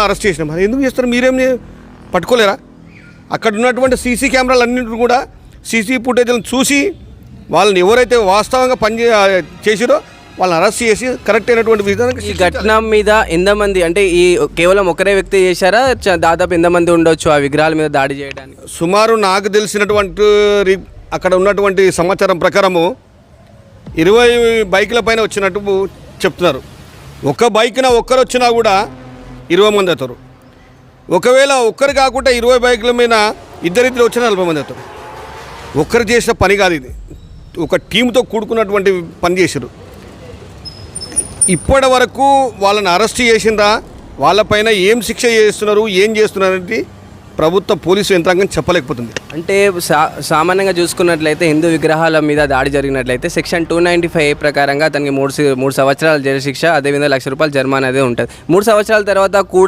Arrest చేసినాం. మరి ఎందుకు చేస్తారు? మీరేం పట్టుకోలేరా? అక్కడ ఉన్నటువంటి సీసీ కెమెరాలు అన్నింటిని కూడా సీసీ ఫుటేజ్లను చూసి వాళ్ళని ఎవరైతే వాస్తవంగా చేసిరో వాళ్ళని అరెస్ట్ చేసి కరెక్ట్ అయినటువంటి విధానం. ఈ ఘటన మీద ఎంతమంది, అంటే ఈ కేవలం ఒకరే వ్యక్తి చేశారా, దాదాపు ఎంతమంది ఉండొచ్చు ఆ విగ్రహాల మీద దాడి చేయడానికి? సుమారు నాకు తెలిసినటువంటి అక్కడ ఉన్నటువంటి సమాచారం ప్రకారము 20 బైకుల పైన వచ్చినట్టు చెప్తున్నారు. ఒక బైక్న ఒక్కరు వచ్చినా కూడా 20 మంది అవుతారు. ఒకవేళ ఒక్కరు కాకుండా 20 బైకుల మీద ఇద్దరిద్దరు వచ్చినా 40 మంది అవుతారు. ఒక్కరు చేసిన పని కాదు ఇది, ఒక టీంతో కూడుకున్నటువంటి పని చేశారు. ఇప్పటి వరకు వాళ్ళని అరెస్ట్ చేసిందా, వాళ్ళపైన ఏం శిక్ష చేస్తున్నారు, ఏం చేస్తున్నారు అనేది ప్రభుత్వ పోలీసు యంత్రాంగం చెప్పలేకపోతుంది. అంటే సామాన్యంగా చూసుకున్నట్లయితే హిందూ విగ్రహాల మీద దాడి జరిగినట్లయితే సెక్షన్ 295 ప్రకారంగా అతనికి 3 సంవత్సరాల జైలు శిక్ష, అదేవిధంగా ₹1,00,000 జరిమానా అదే ఉంటుంది. 3 సంవత్సరాల తర్వాత కూడా